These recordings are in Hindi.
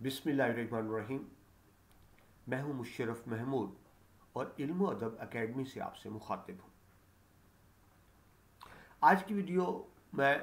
बिस्मिल्लाहिर्रहमानिर्रहीम। मैं हूं मुशर्रफ महमूद और इल्म अदब एकेडमी से आपसे मुखातिब हूं। आज की वीडियो मैं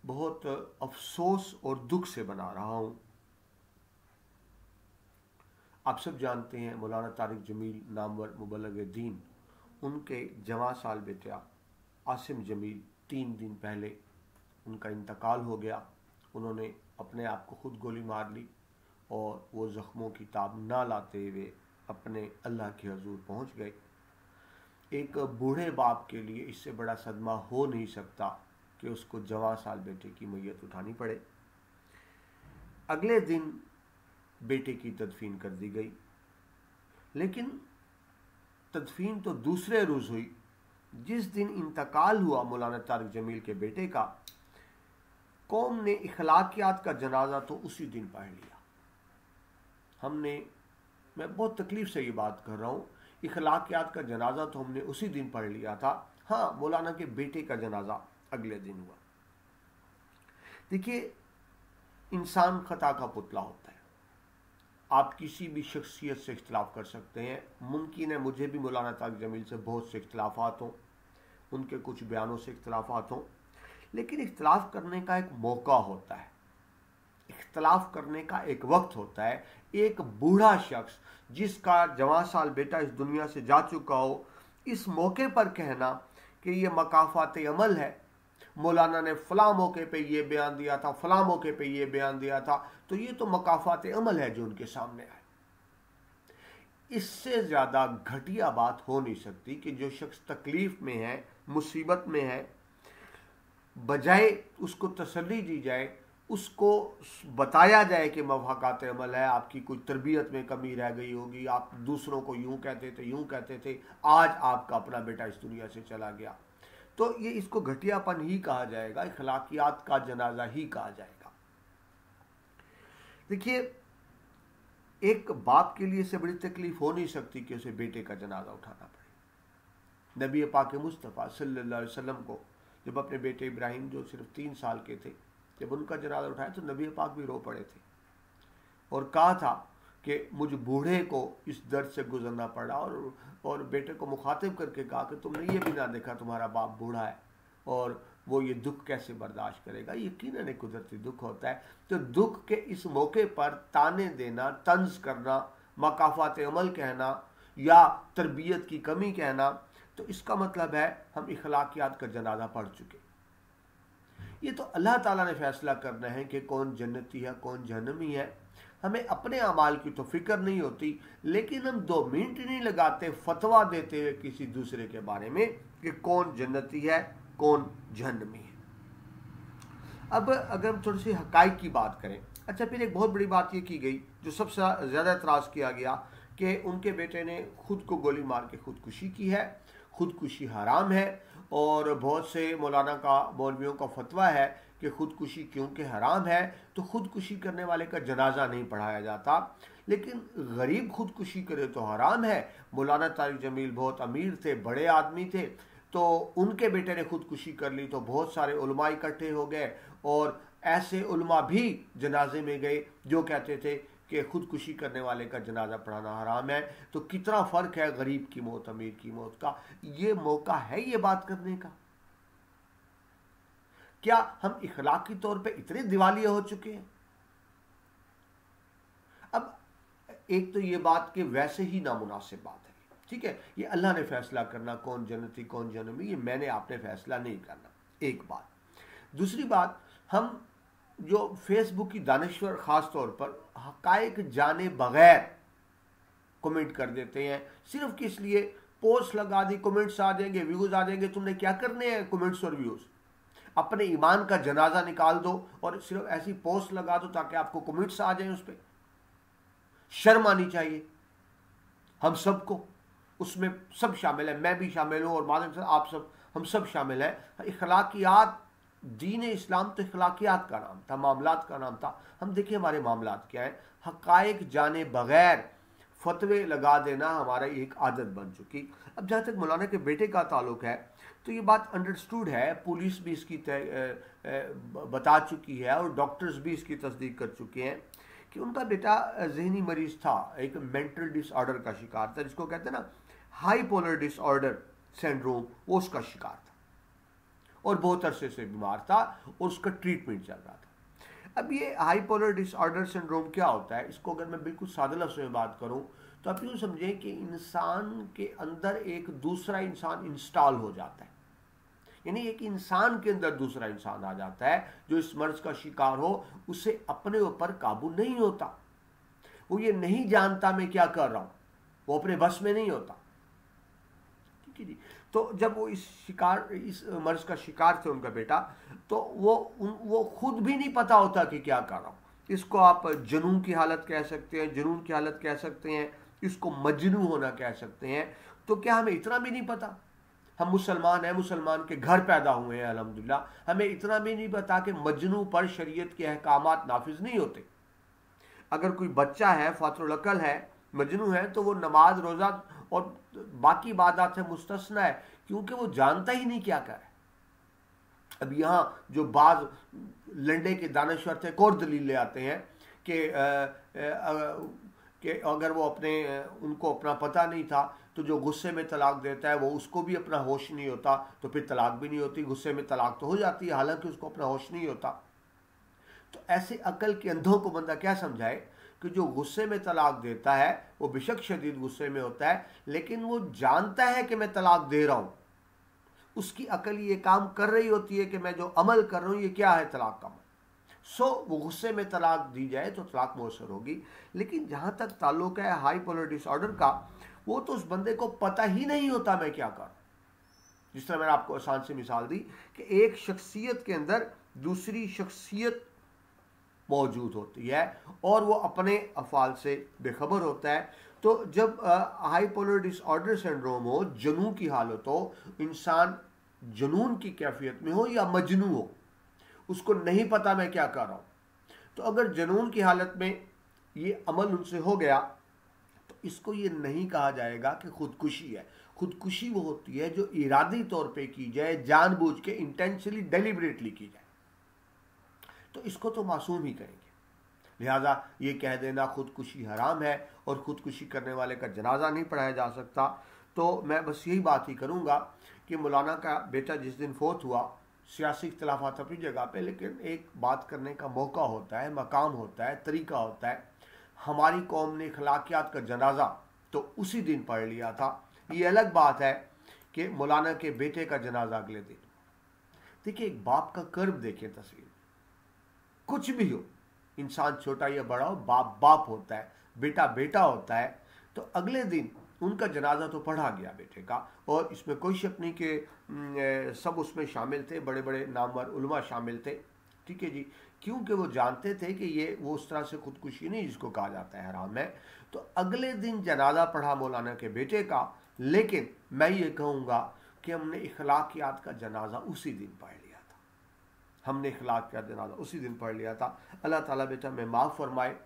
बहुत अफसोस और दुख से बना रहा हूं। आप सब जानते हैं मौलाना तारिक जमील नामवर मुबल्लिग दीन, उनके जवां साल बेटा आसिम जमील 3 दिन पहले उनका इंतकाल हो गया। उन्होंने अपने आप को खुद गोली मार ली और वो ज़ख्मों की ताब ना लाते हुए अपने अल्लाह के हजूर पहुंच गए। एक बूढ़े बाप के लिए इससे बड़ा सदमा हो नहीं सकता कि उसको जवां साल बेटे की मैयत उठानी पड़े। अगले दिन बेटे की तदफीन कर दी गई, लेकिन तदफीन तो दूसरे रोज़ हुई। जिस दिन इंतकाल हुआ मौलाना तारिक जमील के बेटे का, कौम ने इखलाकियात का जनाजा तो उसी दिन पढ़ लिया। मैं बहुत तकलीफ से ये बात कर रहा हूँ, इखलाकियात का जनाजा तो हमने उसी दिन पढ़ लिया था। हाँ, मौलाना के बेटे का जनाजा अगले दिन हुआ। देखिए, इंसान खता का पुतला होता है। आप किसी भी शख्सियत से इख्तिलाफ कर सकते हैं। मुमकिन है मुझे भी मौलाना तारिक जमील से बहुत से इख्तिलाफात हों, उनके कुछ बयानों से इख्तिलाफात हों, लेकिन इख्तिलाफ करने का एक मौका होता है, इख्तिलाफ करने का एक वक्त होता है। एक बूढ़ा शख्स जिसका जवां साल बेटा इस दुनिया से जा चुका हो, इस मौके पर कहना कि ये मकाफात अमल है, मौलाना ने फलां मौके पे ये बयान दिया था, फलां मौके पे ये बयान दिया था, तो ये तो मकाफात अमल है जो उनके सामने आए। इससे ज़्यादा घटिया बात हो नहीं सकती कि जो शख्स तकलीफ में है, मुसीबत में है, बजाय उसको तसल्ली दी जाए, उसको बताया जाए कि मवाक़ात अमल है, आपकी कोई तरबियत में कमी रह गई होगी, आप दूसरों को यूँ कहते थे, आज आपका अपना बेटा इस दुनिया से चला गया, तो ये इसको घटियापन ही कहा जाएगा, इखलाकियात का जनाजा ही कहा जाएगा। देखिए, एक बाप के लिए इससे बड़ी तकलीफ हो नहीं सकती कि उसे बेटे का जनाजा उठाना पड़े। नबी पाक मुस्तफ़ा सल्लल्लाहु अलैहि वसल्लम को जब अपने बेटे इब्राहिम, जो सिर्फ 3 साल के थे, जब उनका जनाजा उठाया तो नबी पाक भी रो पड़े थे और कहा था कि मुझ बूढ़े को इस दर्द से गुजरना पड़ा, और बेटे को मुखातिब करके कहा कि तुमने ये भी ना देखा तुम्हारा बाप बूढ़ा है और वो ये दुख कैसे बर्दाश्त करेगा। यकीनन एक कुदरती दुख होता है। तो दुख के इस मौके पर ताने देना, तंज करना, मकाफात अमल कहना या तरबियत की कमी कहना, तो इसका मतलब है हम इखलाकियात का जनाजा पढ़ चुके। ये तो अल्लाह ताला ने फैसला करना है कि कौन जन्नती है कौन जहन्नमी है। हमें अपने अमाल की तो फिक्र नहीं होती, लेकिन हम 2 मिनट नहीं लगाते फतवा देते हुए किसी दूसरे के बारे में कि कौन जन्नती है कौन जहन्नमी है। अब अगर हम थोड़ी सी हकाइक की बात करें, अच्छा, फिर एक बहुत बड़ी बात ये की गई जो सबसे ज़्यादा एतराज़ किया गया कि उनके बेटे ने खुद को गोली मार के खुदकुशी की है, खुदकुशी हराम है, और बहुत से मौलवियों का फतवा है कि खुदकुशी क्योंकि हराम है तो खुदकुशी करने वाले का जनाजा नहीं पढ़ाया जाता। लेकिन गरीब खुदकुशी करे तो हराम है। मौलाना तारिक जमील बहुत अमीर थे, बड़े आदमी थे, तो उनके बेटे ने खुदकुशी कर ली तो बहुत सारे उलमा इकट्ठे हो गए, और ऐसे उलमा भी जनाजे में गए जो कहते थे कि खुदकुशी करने वाले का जनाजा पढ़ाना हराम है। तो कितना फ़र्क है गरीब की मौत अमीर की मौत का। ये मौका है ये बात करने का। क्या हम इखलाकी तौर पे इतने दिवालिये हो चुके हैं? अब एक तो ये बात कि वैसे ही नामुनासिब बात है, ठीक है, ये अल्लाह ने फैसला करना कौन जन्नती कौन जहन्नमी, ये मैंने आपने फैसला नहीं करना, एक बात। दूसरी बात, हम जो फेसबुक की दानिश्वर ख़ास तौर पर हक़ाइक़ जाने बगैर कमेंट कर देते हैं, सिर्फ किस लिए, पोस्ट लगा दी, कमेंट्स आ जाएंगे, व्यूज़ आ जाएंगे। तुमने क्या करने हैं कमेंट्स और व्यूज़? अपने ईमान का जनाजा निकाल दो और सिर्फ ऐसी पोस्ट लगा दो ताकि आपको कमेंट्स आ जाएं उस पर। शर्म आनी चाहिए हम सबको, उसमें सब शामिल है, मैं भी शामिल हूँ और मालिक साहब आप सब, हम सब शामिल हैं। इखलाकियात, दीन इस्लाम तो इखलाकियात का नाम था, मामलात का नाम था। हम देखिए हमारे मामलात क्या है, हक़ाइक़ जाने बगैर फतवे लगा देना हमारा एक आदत बन चुकी। अब जहाँ तक मौलाना के बेटे का ताल्लुक है तो ये बात अंडरस्टूड है, पुलिस भी इसकी बता चुकी है और डॉक्टर्स भी इसकी तस्दीक कर चुके हैं कि उनका बेटा जहनी मरीज था, एक मेंटल डिसऑर्डर का शिकार था, जिसको कहते हैं ना हाईपोलर डिसऑर्डर सिंड्रोम, वो उसका शिकार था और बहुत अरसे से बीमार था और उसका ट्रीटमेंट चल रहा था। अब ये हाईपोलर डिसऑर्डर सिंड्रोम क्या होता है, इसको अगर मैं बिल्कुल सादे लफ्ज़ों में बात करूं तो आप यूँ समझें कि इंसान के अंदर एक दूसरा इंसान इंस्टॉल हो जाता है, यानी एक इंसान के अंदर दूसरा इंसान आ जाता है जो इस मर्ज का शिकार हो, उसे अपने ऊपर काबू नहीं होता, वो ये नहीं जानता मैं क्या कर रहा हूं, वो अपने बस में नहीं होता। ठीक है जी। तो जब वो इस मर्ज का शिकार थे उनका बेटा, तो वो खुद भी नहीं पता होता कि क्या कर रहा हूं। इसको आप जुनून की हालत कह सकते हैं, जुनून की हालत कह सकते हैं, इसको मजनू होना कह सकते हैं। तो क्या हमें इतना भी नहीं पता, हम मुसलमान हैं, मुसलमान के घर पैदा हुए हैं अल्हम्दुलिल्लाह, हमें इतना भी नहीं पता कि मजनू पर शरीयत के अहकामात नाफिज नहीं होते। अगर कोई बच्चा है, फातरुल अकल है, मजनू है, तो वो नमाज रोज़ा और बाकी इबादत से मुस्तस्ना है, क्योंकि वो जानता ही नहीं क्या करे। अब यहाँ जो बाज लंडे के दानश्वर थे, एक और दलील ले आते हैं कि अगर वो उनको अपना पता नहीं था, तो जो गुस्से में तलाक देता है वो उसको भी अपना होश नहीं होता, तो फिर तलाक भी नहीं होती, गुस्से में तलाक तो हो जाती है, हालांकि उसको अपना होश नहीं होता। तो ऐसे अकल के अंधों को बंदा क्या समझाए कि जो गुस्से में तलाक देता है वो बेशक शदीद गुस्से में होता है, लेकिन वो जानता है कि मैं तलाक दे रहा हूं, उसकी अकल ये काम कर रही होती है कि मैं जो अमल कर रहा हूं ये क्या है, तलाक का अमल। वो गुस्से में तलाक दी जाए तो तलाक मौसर होगी। लेकिन जहां तक ताल्लुक है हाईपोलर डिसऑर्डर का, वो तो उस बंदे को पता ही नहीं होता मैं क्या कर। जिस तरह मैंने आपको आसान से मिसाल दी कि एक शख्सियत के अंदर दूसरी शख्सियत मौजूद होती है और वो अपने अफ़ाल से बेखबर होता है। तो जब हाईपोलर डिसऑर्डर सिंड्रोम हो, जुनून की हालत हो, इंसान जुनून की कैफियत में हो या मजनू हो, उसको नहीं पता मैं क्या कर रहा हूं, तो अगर जुनून की हालत में ये अमल उनसे हो गया तो इसको ये नहीं कहा जाएगा कि खुदकुशी है। खुदकुशी वो होती है जो इरादी तौर पे की जाए, जानबूझ के, इंटेंशनली, डेलिबरेटली की जाए, तो इसको तो मासूम ही कहेंगे। लिहाजा ये कह देना खुदकुशी हराम है और खुदकुशी करने वाले का जनाजा नहीं पढ़ाया जा सकता। तो मैं बस यही बात ही करूँगा कि मौलाना का बेटा जिस दिन फोत हुआ, सियासी इख्तलाफात अपनी जगह पे, लेकिन एक बात करने का मौका होता है, मकाम होता है, तरीका होता है। हमारी कौम ने अखलाकियात का जनाजा तो उसी दिन पढ़ लिया था। ये अलग बात है कि मौलाना के बेटे का जनाजा अगले दिन। देखिए, एक बाप का कर्ब देखें तस्वीर, कुछ भी हो, इंसान छोटा या बड़ा हो, बाप बाप होता है, बेटा बेटा होता है। तो अगले दिन उनका जनाजा तो पढ़ा गया बेटे का, और इसमें कोई शक नहीं कि सब उसमें शामिल थे, बड़े बड़े नामवर उलमा शामिल थे। ठीक है जी, क्योंकि वो जानते थे कि ये वो उस तरह से खुदकुशी नहीं जिसको कहा जाता है हराम है। तो अगले दिन जनाजा पढ़ा मौलाना के बेटे का, लेकिन मैं ये कहूँगा कि हमने इखलाकियात का जनाजा उसी दिन पढ़ लिया था। हमने इखलाक का जनाजा उसी दिन पढ़ लिया था। अल्लाह ताला बेटा में माफ़ फरमाए।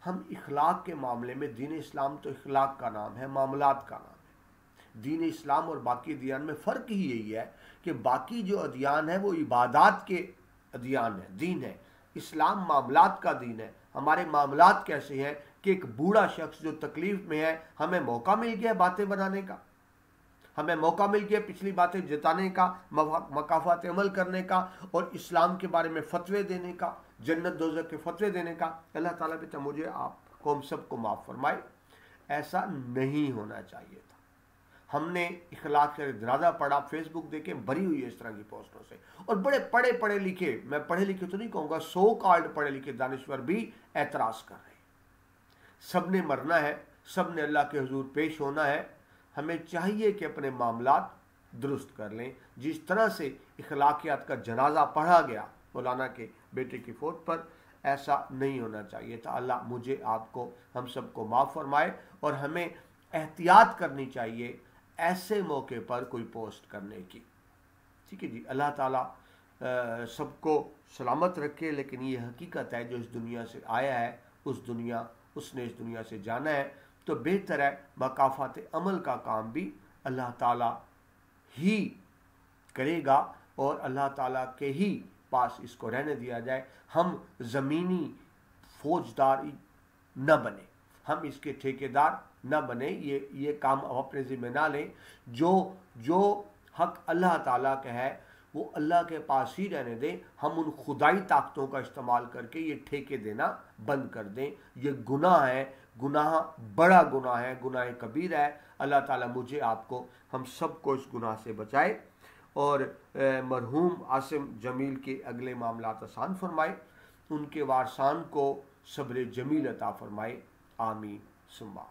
हम इखलाक के मामले में, दीन इस्लाम तो इखलाक का नाम है, मामलात का नाम है। दीन इस्लाम और बाकी अदियान में फ़र्क ही यही है कि बाकी जो अदियान है वो इबादात के अदियान है, दीन है। इस्लाम मामलात का दीन है। हमारे मामलात कैसे हैं कि एक बूढ़ा शख्स जो तकलीफ़ में है, हमें मौका मिल गया बातें बनाने का, हमें मौका मिल गया पिछली बातें जताने का, मकाफात अमल करने का, और इस्लाम के बारे में फ़तवे देने का, जन्नत दोज़ख के फ़तवे देने का। अल्लाह ताला बेटा मुझे आपको हम सबको माफ़ फरमाए। ऐसा नहीं होना चाहिए था। हमने इखलाक से जनाजा पढ़ा, फेसबुक देखे भरी हुई है इस तरह की पोस्टों से, और बड़े पढ़े लिखे, मैं पढ़े लिखे तो नहीं कहूँगा, सो कॉल्ड पढ़े लिखे दानिश्वर भी एतराज़ कर रहे हैं। सब ने मरना है, सब ने अल्लाह के हुजूर पेश होना है। हमें चाहिए कि अपने मामलात दुरुस्त कर लें। जिस तरह से इखलाकियात का जनाजा पढ़ा गया मौलाना के बेटे की फौत पर, ऐसा नहीं होना चाहिए था। अल्लाह मुझे, आपको, हम सबको माफ़ फरमाए, और हमें एहतियात करनी चाहिए ऐसे मौके पर कोई पोस्ट करने की। ठीक है जी, अल्लाह ताला सबको सलामत रखे। लेकिन ये हकीकत है, जो इस दुनिया से आया है उसने इस दुनिया से जाना है, तो बेहतर है मकाफात अमल का काम भी अल्लाह ताला ही करेगा और अल्लाह ताला के ही पास इसको रहने दिया जाए। हम ज़मीनी फौजदार न बने, हम इसके ठेकेदार न बने, ये काम हम अपने ज़िम्मे ना लें। जो हक अल्लाह ताला का है वो अल्लाह के पास ही रहने दें। हम उन खुदाई ताकतों का इस्तेमाल करके ये ठेके देना बंद कर दें। ये गुनाह है, गुनाह बड़ा गुनाह है, गुनाह कबीर है। अल्लाह ताला मुझे, आपको, हम सबको इस गुनाह से बचाए और मरहूम आसिम जमील के अगले मामलात आसान फरमाए, उनके वारसान को सब्र जमील अता फरमाए। आमीन सुम्मा।